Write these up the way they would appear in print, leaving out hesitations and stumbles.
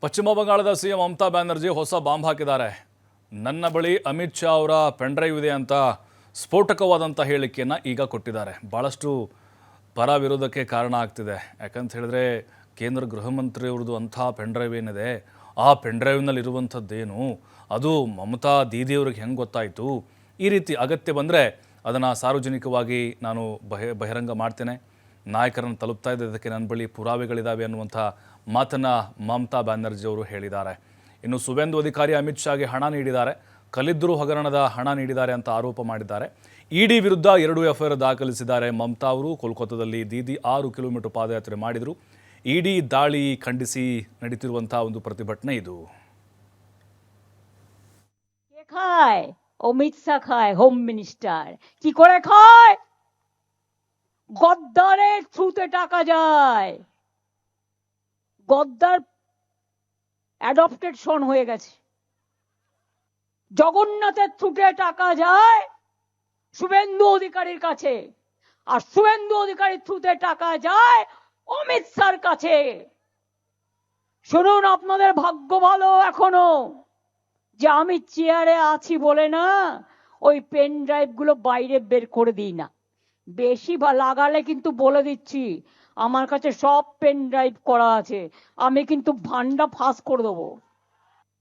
ಪಶ್ಚಿಮ ಬಂಗಾಳದ ಸಿಎಂ ಮಮತಾ ಬ್ಯಾನರ್ಜಿ ಹೊಸ ಬಾಂಬ್ ಹಾಕಿದ್ದಾರೆ. ನನ್ನ ಬಳಿ ಅಮಿತ್ ಶಾ ಅವರ ಪೆನ್ಡ್ರೈವ್ ಇದೆ ಅಂತ ಸ್ಫೋಟಕವಾದಂಥ ಹೇಳಿಕೆಯನ್ನು ಈಗ ಕೊಟ್ಟಿದ್ದಾರೆ. ಭಾಳಷ್ಟು ಪರ ವಿರೋಧಕ್ಕೆ ಕಾರಣ ಆಗ್ತಿದೆ. ಯಾಕಂತ ಹೇಳಿದ್ರೆ ಕೇಂದ್ರ ಗೃಹ ಮಂತ್ರಿಯವ್ರದ್ದು ಅಂಥ ಪೆನ್ಡ್ರೈವ್ ಏನಿದೆ, ಆ ಪೆನ್ಡ್ರೈವ್ನಲ್ಲಿ ಇರುವಂಥದ್ದೇನು, ಅದು ಮಮತಾ ದೀದಿಯವ್ರಿಗೆ ಹೆಂಗೆ ಗೊತ್ತಾಯಿತು, ಈ ರೀತಿ ಅಗತ್ಯ ಬಂದರೆ ಅದನ್ನು ಸಾರ್ವಜನಿಕವಾಗಿ ನಾನು ಬಹಿರಂಗ ಮಾಡ್ತೇನೆ, ನಾಯಕರನ್ನು ತಲುಪ್ತಾ ಇದೆ, ಅದಕ್ಕೆ ನನ್ನ ಬಳಿ ಪುರಾವೆಗಳಿದ್ದಾವೆ ಅನ್ನುವಂಥ ಮಾತನ್ನು ಮಮತಾ ಬ್ಯಾನರ್ಜಿ ಅವರು ಹೇಳಿದ್ದಾರೆ. ಇನ್ನು ಸುವೇಂದು ಅಧಿಕಾರಿ ಅಮಿತ್ ಶಾಗೆ ಹಣ ನೀಡಿದ್ದಾರೆ, ಕಲ್ಲಿದ್ದಲು ಹಗರಣದ ಹಣ ನೀಡಿದ್ದಾರೆ ಅಂತ ಆರೋಪ ಮಾಡಿದ್ದಾರೆ. ಇಡಿ ವಿರುದ್ಧ 2 ಎಫ್ಐಆರ್ ದಾಖಲಿಸಿದ್ದಾರೆ ಮಮತಾ ಅವರು. ಕೋಲ್ಕತ್ತಾದಲ್ಲಿ ದೀದಿ 6 ಕಿಲೋಮೀಟರ್ ಪಾದಯಾತ್ರೆ ಮಾಡಿದರು. ಇಡಿ ದಾಳಿ ಖಂಡಿಸಿ ನಡೀತಿರುವಂಥ ಒಂದು ಪ್ರತಿಭಟನೆ ಇದು. অমিত শাহ খায় হোম মিনিস্টার, কি করে খায়? গদ্দারের থ্রুতে টাকা যায়। গদ্দার অ্যাডপ্টেড সন হয়ে গেছে। জগন্নাথের থ্রুতে টাকা যায় শুভেন্দু অধিকারীর কাছে, আর শুভেন্দু অধিকারীর থ্রুতে টাকা যায় অমিত শাহর কাছে। শুনুন, আপনাদের ভাগ্য ভালো এখনো যে আমি চেয়ারে আছি বলে না ওই পেন ড্রাইভ গুলো বাইরে বের করে দিই না। বেশি লাগালে কিন্তু বলে দিচ্ছি, আমার কাছে সব পেন ড্রাইভ করা আছে, আমি কিন্তু ভান্ডা ফাঁস করে দেবো।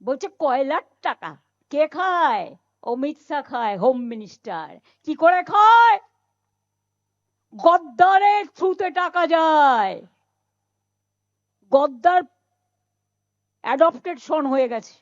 বলছে কয়লার টাকা কে খায়? অমিত শাহ খায়, হোম মিনিস্টার। কি করে খায়? গদ্দারের থ্রুতে টাকা যায়। গদ্দার অ্যাডপ্টেড সন হয়ে গেছে।